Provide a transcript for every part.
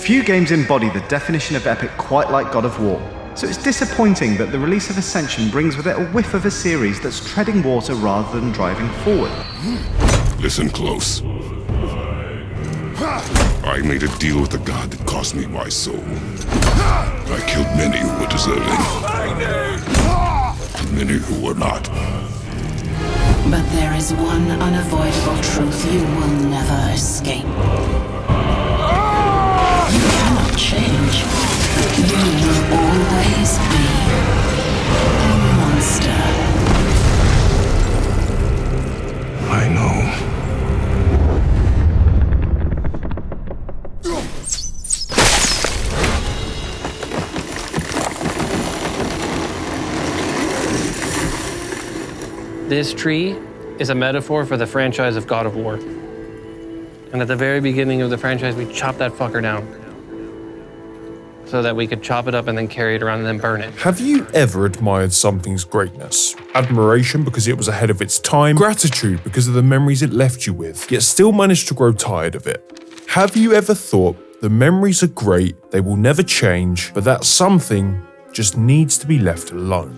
Few games embody the definition of epic quite like God of War, so it's disappointing that the release of Ascension brings with it a whiff of a series that's treading water rather than driving forward. Listen close. I made a deal with the god that cost me my soul. I killed many who were deserving, and many who were not. But there is one unavoidable truth you will never escape. You cannot change. You will always be a monster. I know. This tree is a metaphor for the franchise of God of War. And at the very beginning of the franchise, we chopped that fucker down so that we could chop it up and then carry it around and then burn it. Have you ever admired something's greatness? Admiration because it was ahead of its time, gratitude because of the memories it left you with, yet still managed to grow tired of it. Have you ever thought the memories are great, they will never change, but that something just needs to be left alone?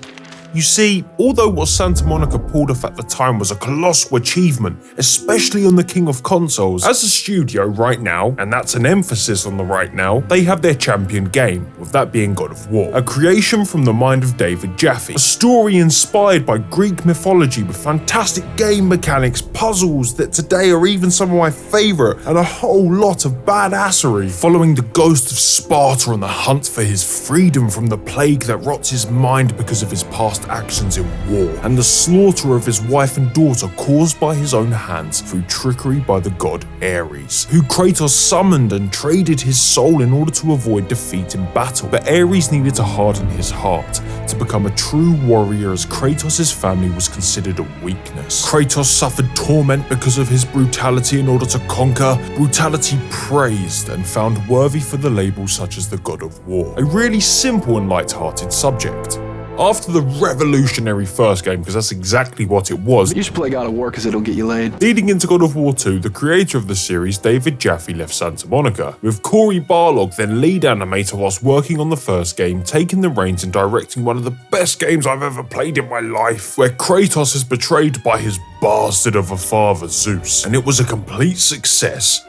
You see, although what Santa Monica pulled off at the time was a colossal achievement, especially on the king of consoles, as a studio right now, and that's an emphasis on the right now, they have their champion game, with that being God of War. A creation from the mind of David Jaffe. A story inspired by Greek mythology with fantastic game mechanics, puzzles that today are even some of my favourite, and a whole lot of badassery. Following the ghost of Sparta on the hunt for his freedom from the plague that rots his mind because of his past actions in war, and the slaughter of his wife and daughter caused by his own hands through trickery by the god Ares, who Kratos summoned and traded his soul in order to avoid defeat in battle. But Ares needed to harden his heart to become a true warrior, as Kratos' family was considered a weakness. Kratos suffered torment because of his brutality in order to conquer, brutality praised and found worthy for the label such as the God of War. A really simple and light-hearted subject. After the revolutionary first game, because that's exactly what it was, you should play God of War because it'll get you laid. Leading into God of War 2, the creator of the series, David Jaffe, left Santa Monica, with Cory Barlog, then lead animator whilst working on the first game, taking the reins and directing one of the best games I've ever played in my life, where Kratos is betrayed by his bastard of a father, Zeus. And it was a complete success.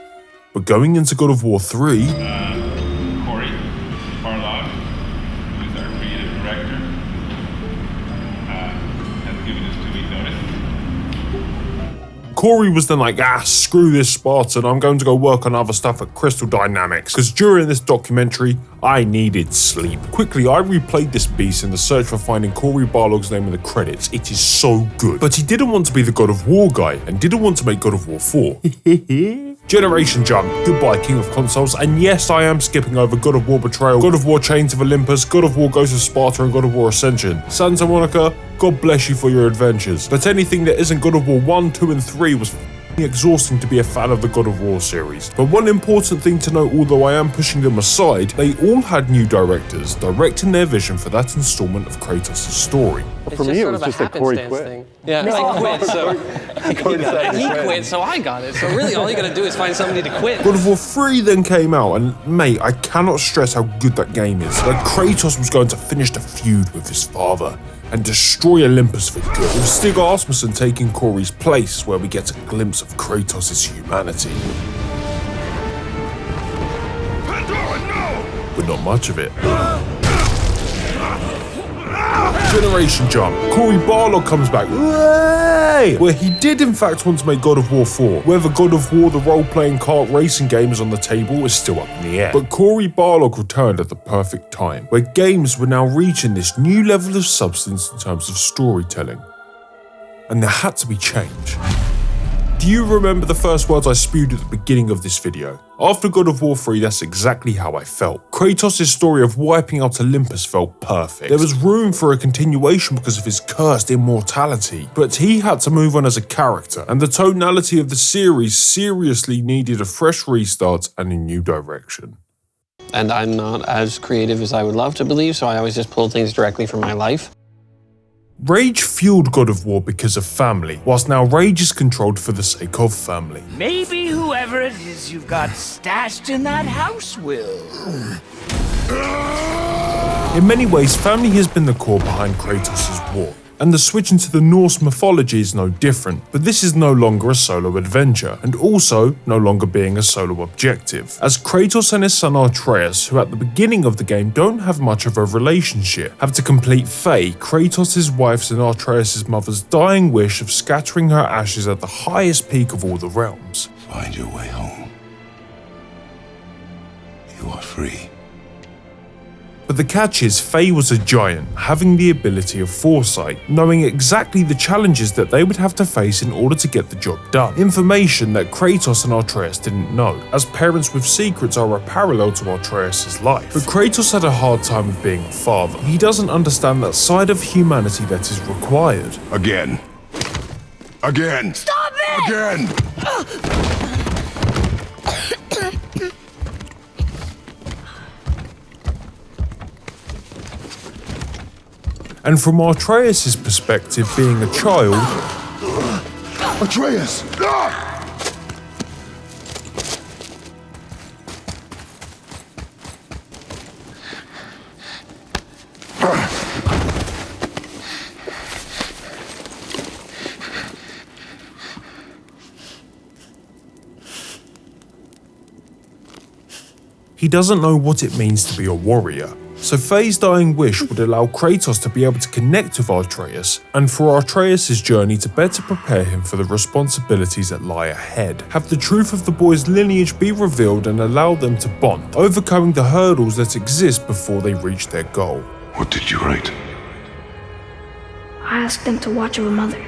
But going into God of War 3... Cory Barlog, who's our creative director, has given us 2-week notice. Cory was then like, screw this Spartan, I'm going to go work on other stuff at Crystal Dynamics, because during this documentary, I needed sleep. Quickly, I replayed this beast in the search for finding Cory Barlog's name in the credits. It is so good. But he didn't want to be the God of War guy, and didn't want to make God of War 4. Generation jump, goodbye King of Consoles, and yes, I am skipping over God of War Betrayal, God of War Chains of Olympus, God of War Ghost of Sparta, and God of War Ascension. Santa Monica, God bless you for your adventures. But anything that isn't God of War 1, 2, and 3 was exhausting to be a fan of the God of War series. But one important thing to note, although I am pushing them aside, they all had new directors directing their vision for that installment of Kratos' story. For me, it was just that Cory quit. Thing. Yeah, I quit, so he quit, so I got it. So really, all you gotta do is find somebody to quit. God of War 3 then came out, and mate, I cannot stress how good that game is. Like, Kratos was going to finish the feud with his father and destroy Olympus for good, with Stig Asmussen taking Cory's place, where we get a glimpse of Kratos' humanity. But not much of it. Generation jump. Cory Barlog comes back, where he did in fact want to make God of War 4. Whether God of War, the role-playing kart racing game, is on the table is still up in the air. But Cory Barlog returned at the perfect time, where games were now reaching this new level of substance in terms of storytelling. And there had to be change. Do you remember the first words I spewed at the beginning of this video? After God of War 3, that's exactly how I felt. Kratos' story of wiping out Olympus felt perfect. There was room for a continuation because of his cursed immortality, but he had to move on as a character, and the tonality of the series seriously needed a fresh restart and a new direction. And I'm not as creative as I would love to believe, so I always just pull things directly from my life. Rage fueled God of War because of family, whilst now rage is controlled for the sake of family. Maybe whoever it is you've got stashed in that house will. In many ways, family has been the core behind Kratos' war, and the switch into the Norse mythology is no different, but this is no longer a solo adventure, and also no longer being a solo objective, as Kratos and his son Atreus, who at the beginning of the game don't have much of a relationship, have to complete Faye, Kratos' wife's and Atreus' mother's dying wish of scattering her ashes at the highest peak of all the realms. Find your way home. You are free. But the catch is, Faye was a giant, having the ability of foresight, knowing exactly the challenges that they would have to face in order to get the job done. Information that Kratos and Atreus didn't know, as parents with secrets are a parallel to Atreus' life. But Kratos had a hard time with being a father. He doesn't understand that side of humanity that is required. Again. Again. Stop it! Again! And from Atreus' perspective, being a child, Atreus! he doesn't know what it means to be a warrior. So Faye's dying wish would allow Kratos to be able to connect with Atreus, and for Atreus' journey to better prepare him for the responsibilities that lie ahead. Have the truth of the boy's lineage be revealed and allow them to bond, overcoming the hurdles that exist before they reach their goal. What did you write? I asked them to watch over Mother.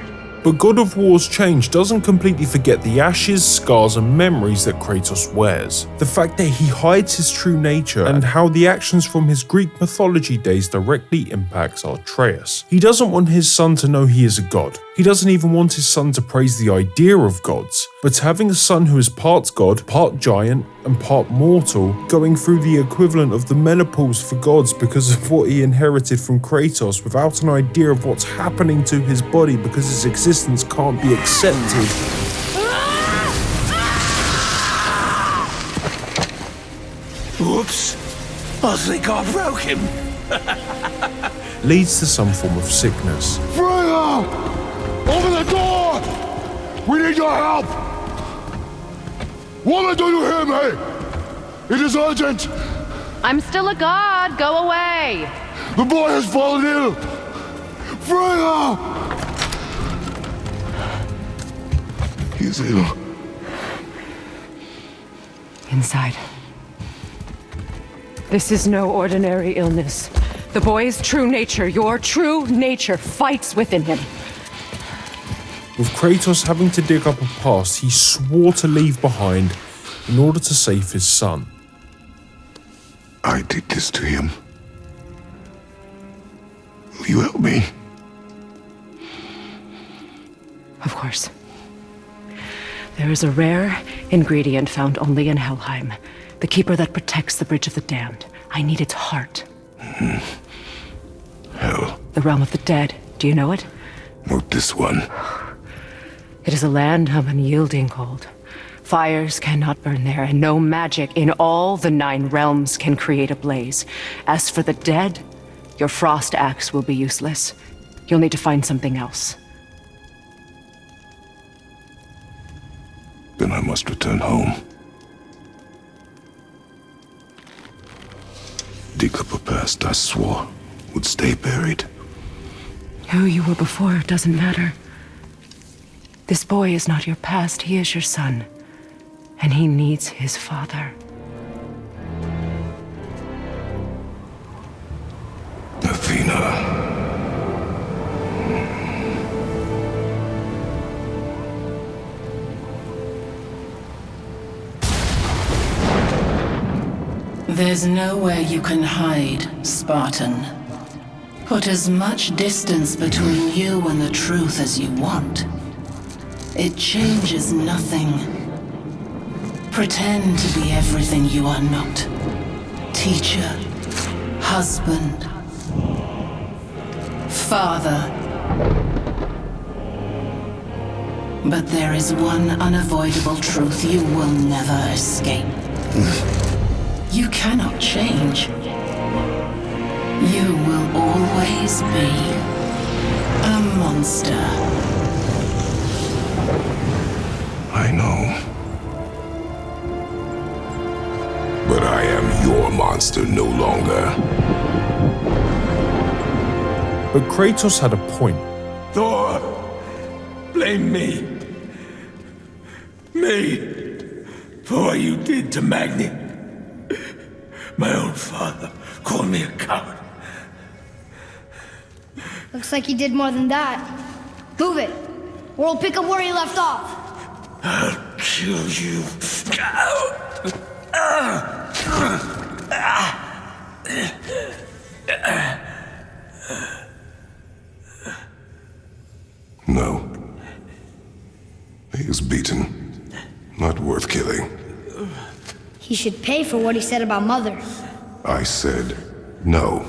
But God of War's change doesn't completely forget the ashes, scars and memories that Kratos wears. The fact that he hides his true nature and how the actions from his Greek mythology days directly impacts Atreus. He doesn't want his son to know he is a god. He doesn't even want his son to praise the idea of gods. But having a son who is part god, part giant and part mortal, going through the equivalent of the menopause for gods because of what he inherited from Kratos without an idea of what's happening to his body because his existence can't be accepted. Whoops. I think I broke him. Leads to some form of sickness. Freya! Open the door! We need your help! Woman, do you hear me? It is urgent! I'm still a god. Go away. The boy has fallen ill! Freya! He is ill. Inside. This is no ordinary illness. The boy's true nature, your true nature, fights within him. With Kratos having to dig up a past he swore to leave behind in order to save his son. I did this to him. Will you help me? Of course. There is a rare ingredient found only in Helheim. The keeper that protects the Bridge of the Damned. I need its heart. Hell. The realm of the dead. Do you know it? Not this one. It is a land of unyielding cold. Fires cannot burn there, and no magic in all the 9 realms can create a blaze. As for the dead, your frost axe will be useless. You'll need to find something else. Then I must return home. Dig up a past I swore would stay buried. Who you were before doesn't matter. This boy is not your past, he is your son. And he needs his father. Athena. There's nowhere you can hide, Spartan. Put as much distance between you and the truth as you want. It changes nothing. Pretend to be everything you are not. Teacher, husband, father, But there is one unavoidable truth you will never escape. You cannot change. You will always be a monster. I know. But I am your monster no longer. But Kratos had a point. Thor, blame me. Me. For what you did to Magni. My own father called me a coward. Looks like he did more than that. Move it, or we'll pick up where he left off. I'll kill you. No. He is beaten. Not worth killing. He should pay for what he said about Mother. I said no.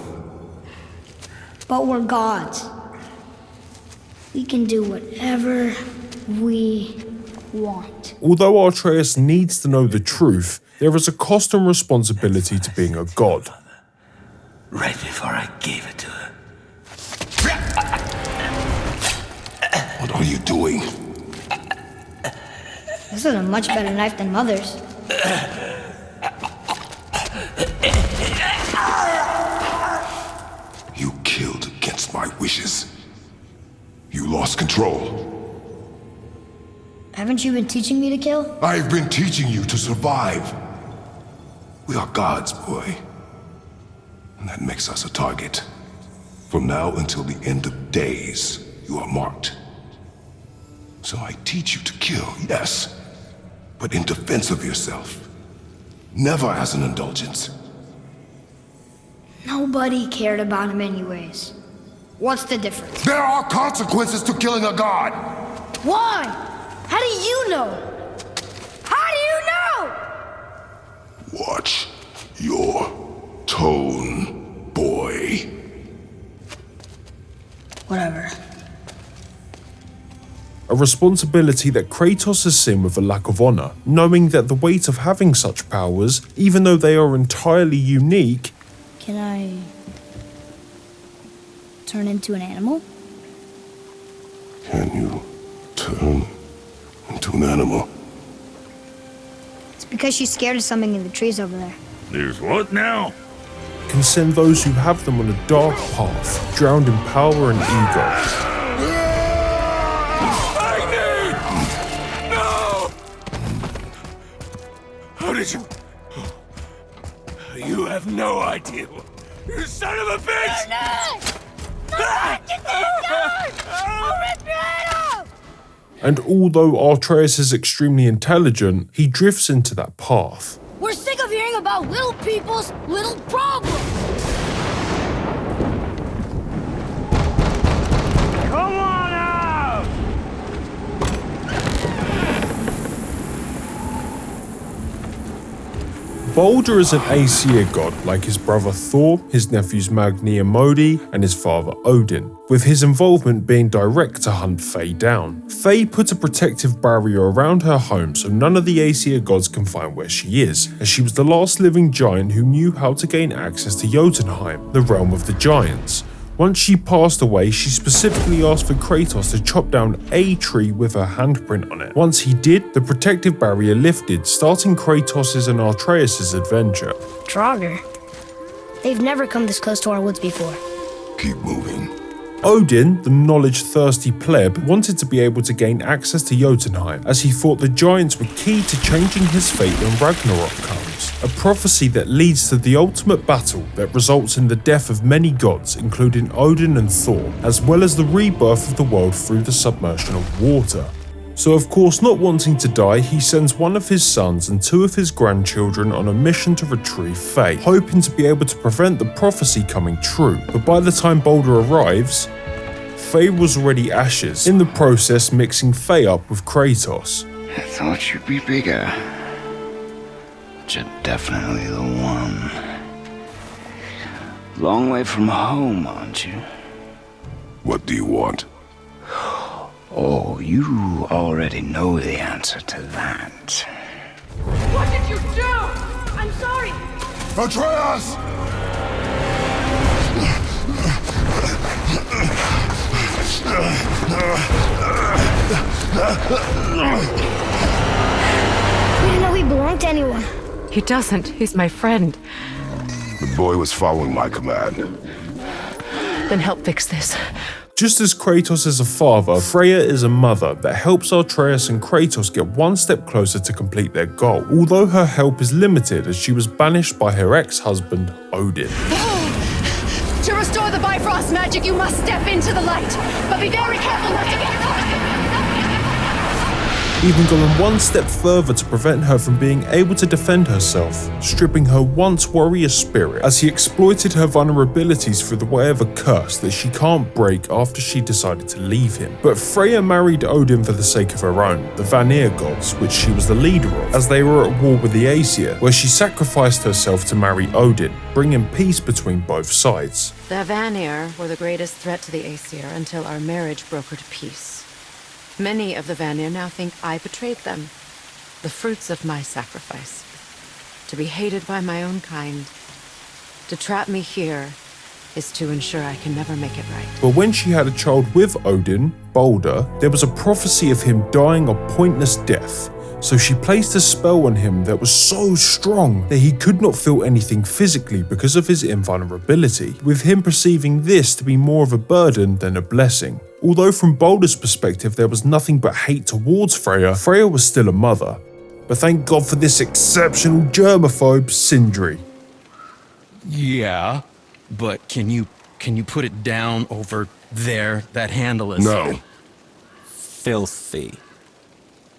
But we're gods. We can do whatever we want. Although Atreus needs to know the truth, there is a cost and responsibility to being a god. Right before I gave it to her. What are you doing? This is a much better knife than Mother's. You killed against my wishes. You lost control. Haven't you been teaching me to kill? I've been teaching you to survive. We are gods, boy. And that makes us a target. From now until the end of days, you are marked. So I teach you to kill, yes, but in defense of yourself. Never as an indulgence. Nobody cared about him anyways. What's the difference? There are consequences to killing a god! Why? How do you know? How do you know? Watch your tone, boy. Whatever. A responsibility that Kratos has seen with a lack of honor, knowing that the weight of having such powers, even though they are entirely unique. Can I turn into an animal? Can you turn into an animal? It's because she's scared of something in the trees over there. There's what now? Can send those who have them on a dark path, drowned in power and ego. How did you... You have no idea. You son of a bitch! I'll rip your head off! And although Atreus is extremely intelligent, he drifts into that path. We're sick of hearing about little people's little problems! Come on out! Baldur is an Aesir god like his brother Thor, his nephews Magni and Modi, and his father Odin, with his involvement being direct to hunt Faye down. Faye put a protective barrier around her home so none of the Aesir gods can find where she is, as she was the last living giant who knew how to gain access to Jotunheim, the realm of the giants. Once she passed away, she specifically asked for Kratos to chop down a tree with her handprint on it. Once he did, the protective barrier lifted, starting Kratos' and Atreus' adventure. Draugr? They've never come this close to our woods before. Keep moving. Odin, the knowledge-thirsty pleb, wanted to be able to gain access to Jotunheim, as he thought the giants were key to changing his fate when Ragnarok comes, a prophecy that leads to the ultimate battle that results in the death of many gods, including Odin and Thor, as well as the rebirth of the world through the submersion of water. So of course, not wanting to die, he sends one of his sons and two of his grandchildren on a mission to retrieve Faye, hoping to be able to prevent the prophecy coming true. But by the time Baldur arrives, Faye was already ashes, in the process mixing Faye up with Kratos. I thought you'd be bigger. But you're definitely the one. Long way from home, aren't you? What do you want? Oh, you already know the answer to that. What did you do? I'm sorry. Atreus! We didn't know he belonged to anyone. He doesn't. He's my friend. The boy was following my command. Then help fix this. Just as Kratos is a father, Freya is a mother that helps Atreus and Kratos get one step closer to complete their goal, although her help is limited as she was banished by her ex-husband, Odin. To restore the Bifrost magic, you must step into the light, but be very careful not to get caught. Even going one step further to prevent her from being able to defend herself, stripping her once warrior spirit as he exploited her vulnerabilities through the way of a curse that she can't break after she decided to leave him. But Freya married Odin for the sake of her own, the Vanir gods, which she was the leader of, as they were at war with the Aesir, where she sacrificed herself to marry Odin, bringing peace between both sides. The Vanir were the greatest threat to the Aesir until our marriage brokered peace. Many of the Vanir now think I betrayed them, the fruits of my sacrifice. To be hated by my own kind, to trap me here, is to ensure I can never make it right. But when she had a child with Odin, Baldur, there was a prophecy of him dying a pointless death. So she placed a spell on him that was so strong that he could not feel anything physically because of his invulnerability, with him perceiving this to be more of a burden than a blessing. Although from Baldur's perspective there was nothing but hate towards Freya, Freya was still a mother. But thank God for this exceptional germaphobe, Sindri. Yeah, but can you put it down over there? That handle is... No. Filthy.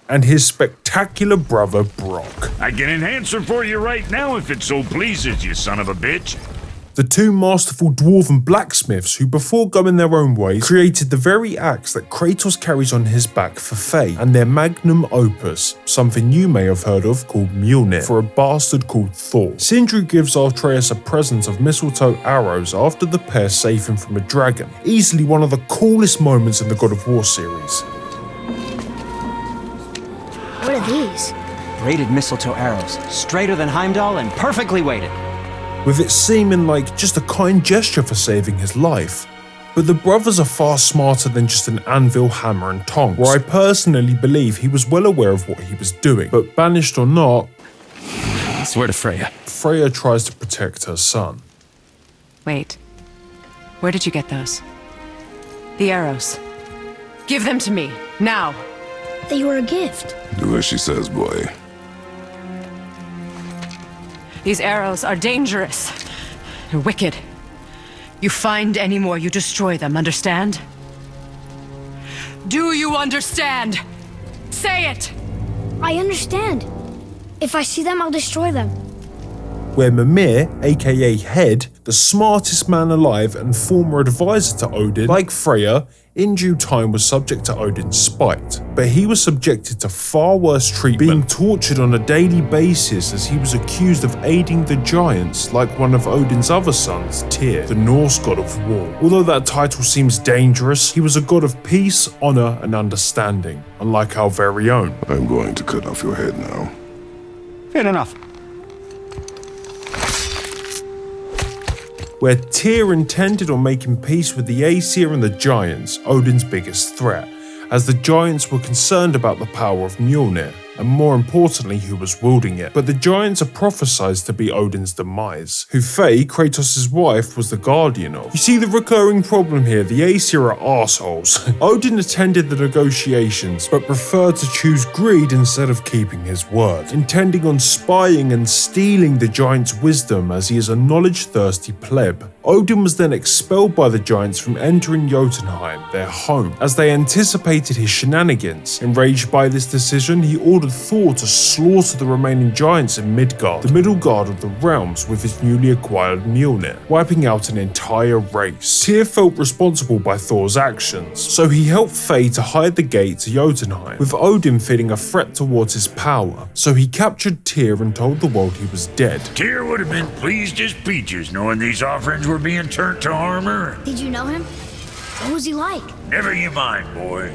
And his spectacular brother, Brock. I can enhance her for you right now if it so pleases you, son of a bitch. The two masterful dwarven blacksmiths who, before going their own ways, created the very axe that Kratos carries on his back for Faye, and their magnum opus, something you may have heard of called Mjolnir, for a bastard called Thor. Sindri gives Atreus a present of mistletoe arrows after the pair save him from a dragon, easily one of the coolest moments in the God of War series. What are these? Braided mistletoe arrows, straighter than Heimdall and perfectly weighted. With it seeming like just a kind gesture for saving his life. But the brothers are far smarter than just an anvil, hammer and tongs, where I personally believe he was well aware of what he was doing, but banished or not, I swear to Freya. Freya tries to protect her son. Wait, where did you get those? The arrows. Give them to me, now! They were a gift. Do as she says, boy. These arrows are dangerous. They're wicked. You find any more, you destroy them, understand? Do you understand? Say it! I understand. If I see them, I'll destroy them. Where Mimir, aka Head, the smartest man alive and former advisor to Odin, like Freya, in due time was subject to Odin's spite. But he was subjected to far worse treatment, being tortured on a daily basis as he was accused of aiding the giants like one of Odin's other sons, Tyr, the Norse god of war. Although that title seems dangerous, he was a god of peace, honor and understanding, unlike our very own. I'm going to cut off your head now. Fair enough. Where Tyr intended on making peace with the Aesir and the giants, Odin's biggest threat, as the giants were concerned about the power of Mjolnir, and more importantly who was wielding it. But the giants are prophesied to be Odin's demise, who Faye, Kratos' wife, was the guardian of. You see the recurring problem here, the Aesir are assholes. Odin attended the negotiations, but preferred to choose greed instead of keeping his word, intending on spying and stealing the giants' wisdom as he is a knowledge-thirsty pleb. Odin was then expelled by the giants from entering Jotunheim, their home, as they anticipated his shenanigans. Enraged by this decision, he ordered Thor to slaughter the remaining giants in Midgard, the middle guard of the realms, with his newly acquired Mjolnir, wiping out an entire race. Tyr felt responsible by Thor's actions, so he helped Faye to hide the gate to Jotunheim, with Odin feeling a threat towards his power. So he captured Tyr and told the world he was dead. Tyr would have been pleased as peaches knowing these offerings were being turned to armor. Did you know him? What was he like? Never you mind, boy.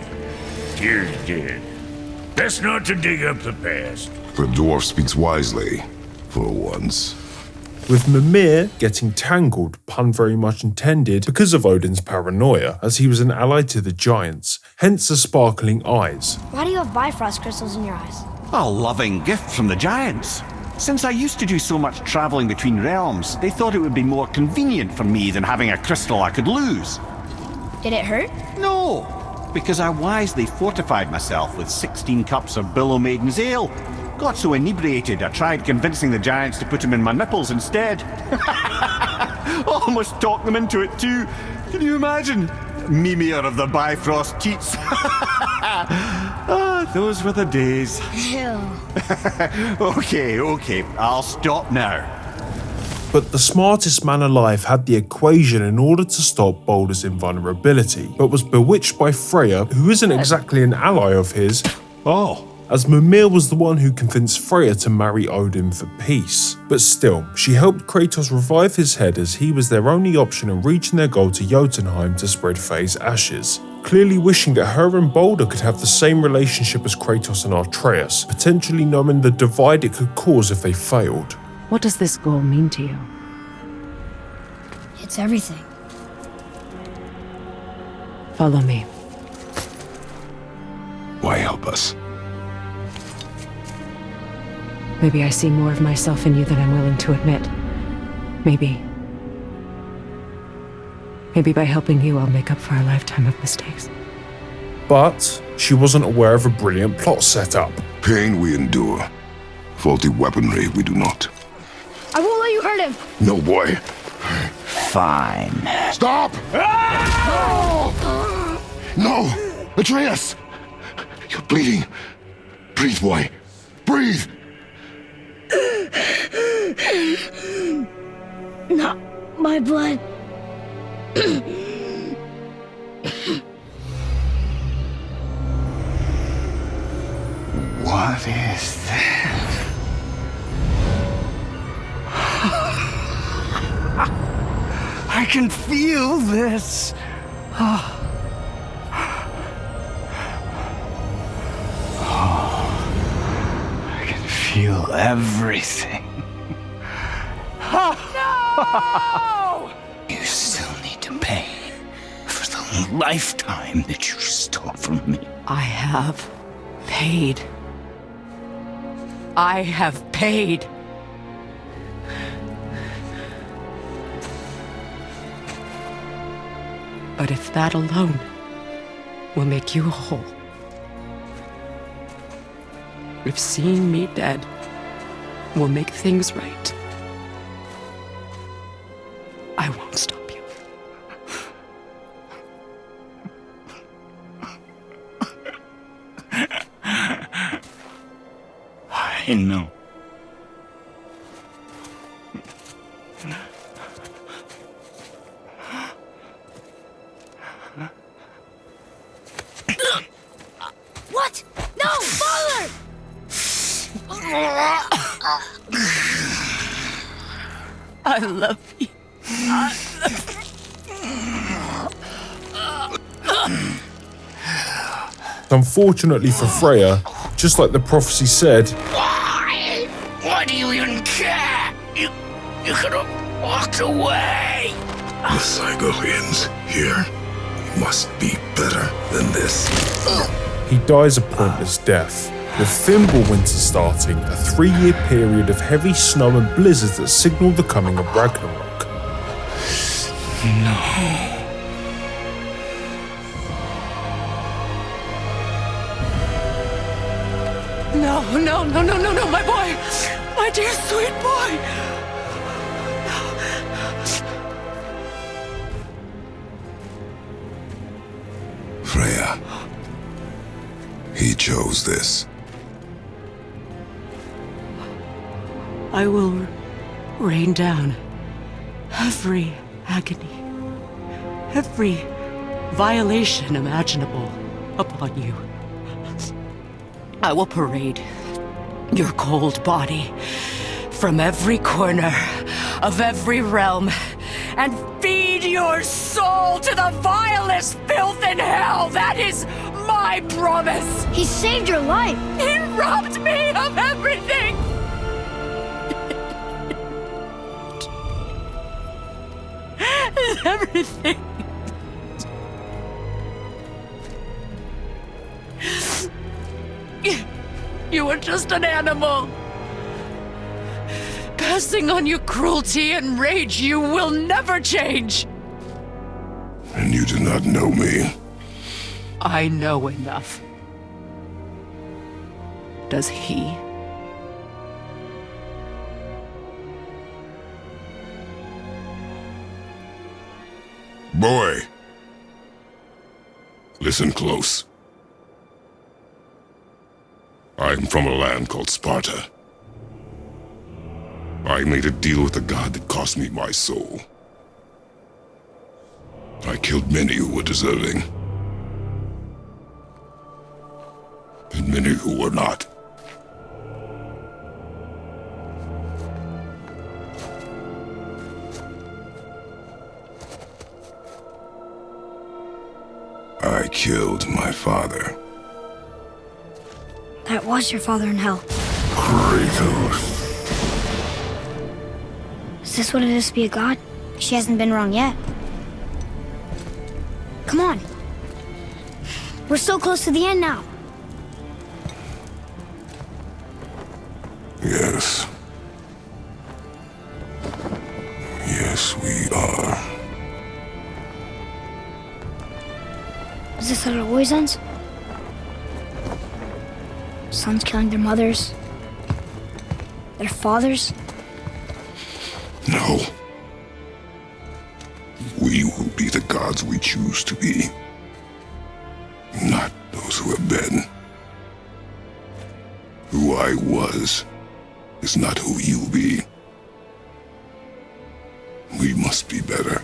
Tyr's dead. Best not to dig up the past. The dwarf speaks wisely, for once. With Mimir getting tangled, pun very much intended, because of Odin's paranoia, as he was an ally to the giants, hence the sparkling eyes. Why do you have Bifrost crystals in your eyes? A loving gift from the giants. Since I used to do so much traveling between realms, they thought it would be more convenient for me than having a crystal I could lose. Did it hurt? No, because I wisely fortified myself with 16 cups of Billow Maiden's Ale. Got so inebriated, I tried convincing the giants to put them in my nipples instead. Almost talked them into it too. Can you imagine? Mimir of the Bifrost teats. Those were the days. Ew. Okay, I'll stop now. But the smartest man alive had the equation in order to stop Baldur's invulnerability, but was bewitched by Freya, who isn't exactly an ally of his, as Mimir was the one who convinced Freya to marry Odin for peace. But still, she helped Kratos revive his head as he was their only option in reaching their goal to Jotunheim to spread Frey's ashes, clearly wishing that her and Baldur could have the same relationship as Kratos and Atreus, potentially knowing the divide it could cause if they failed. What does this goal mean to you? It's everything. Follow me. Why help us? Maybe I see more of myself in you than I'm willing to admit. Maybe by helping you, I'll make up for a lifetime of mistakes. But she wasn't aware of a brilliant plot setup. Pain we endure. Faulty weaponry we do not. I won't let you hurt him. No, boy. Fine. Stop! No! Atreus! You're bleeding. Breathe, boy. Breathe! Not my blood. What is that? I can feel this. I can feel everything. No! You still need to pay for the lifetime that you stole from me. I have paid. I have paid. But if that alone will make you whole, if seeing me dead will make things right, I won't stop you. I know. What? No, Baldur! I love you. Unfortunately for Freya, just like the prophecy said, Why? Why do you even care? You could have walked away. The cycle ends here. It must be better than this. he dies a pointless death, with Fimbulwinter starting, a 3-year period of heavy snow and blizzards that signal the coming of Ragnarok. No. No, my boy! My dear sweet boy! Freya. He chose this. I will rain down every agony, every violation imaginable upon you. I will parade your cold body from every corner of every realm and feed your soul to the vilest filth in hell. That is my promise. He saved your life. He robbed me of everything. Everything. You were just an animal. Passing on your cruelty and rage, you will never change. And you do not know me. I know enough. Does he? Boy. Listen close. I'm from a land called Sparta. I made a deal with a god that cost me my soul. I killed many who were deserving. And many who were not. I killed my father. That was your father in hell. Kratos. Is this what it is to be a god? She hasn't been wrong yet. Come on. We're so close to the end now. Yes. Yes, we are. Is this how it always ends? Sons killing their mothers? Their fathers? No. We will be the gods we choose to be. Not those who have been. Who I was is not who you'll be. We must be better.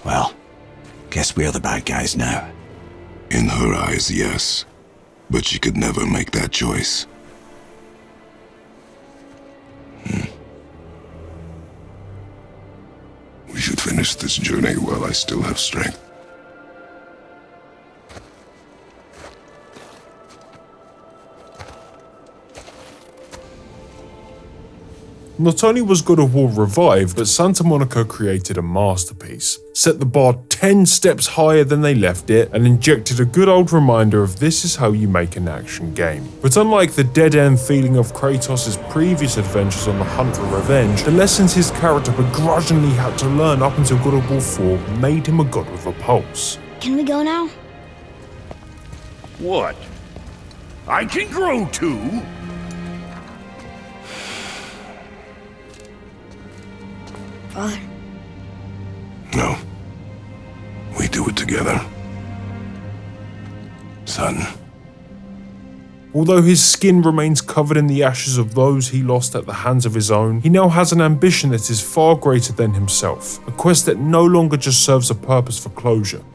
Well, guess we're the bad guys now. In her eyes, yes. But she could never make that choice. We should finish this journey while I still have strength. Not only was God of War revived, but Santa Monica created a masterpiece, set the bar 10 steps higher than they left it, and injected a good old reminder of this is how you make an action game. But unlike the dead-end feeling of Kratos' previous adventures on the hunt for revenge, the lessons his character begrudgingly had to learn up until God of War 4 made him a god with a pulse. Can we go now? What? I can grow too? Father. No. We do it together. Son. Although his skin remains covered in the ashes of those he lost at the hands of his own, he now has an ambition that is far greater than himself, a quest that no longer just serves a purpose for closure.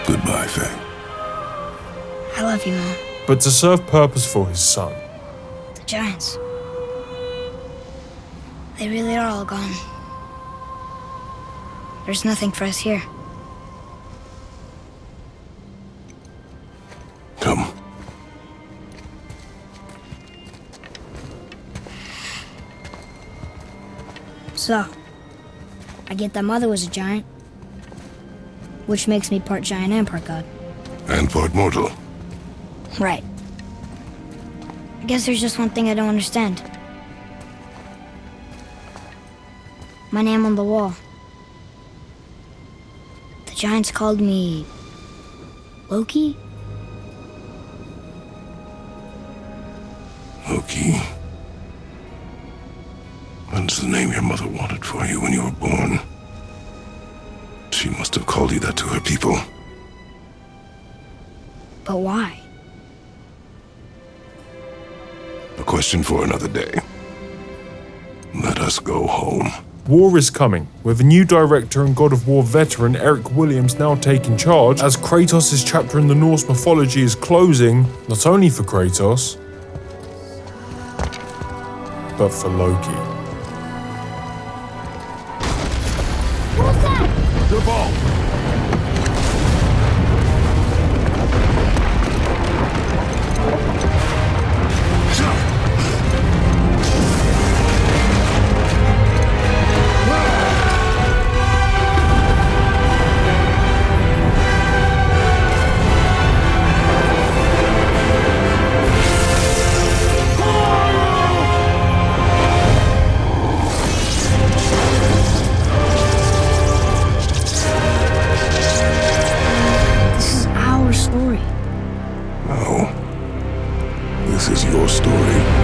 Goodbye, Faye. I love you, Mom. But to serve purpose for his son. The giants. They really are all gone. There's nothing for us here. So, I get that Mother was a giant, which makes me part giant and part god. And part mortal. Right. I guess there's just one thing I don't understand. My name on the wall. The giants called me... Loki? Loki. That's the name your mother wanted for you when you were born. She must have called you that to her people. But why? A question for another day. Let us go home. War is coming, with a new director and God of War veteran Eric Williams now taking charge, as Kratos' chapter in the Norse mythology is closing, not only for Kratos, but for Loki. What was that? Your ball! This is our story. No. This is your story.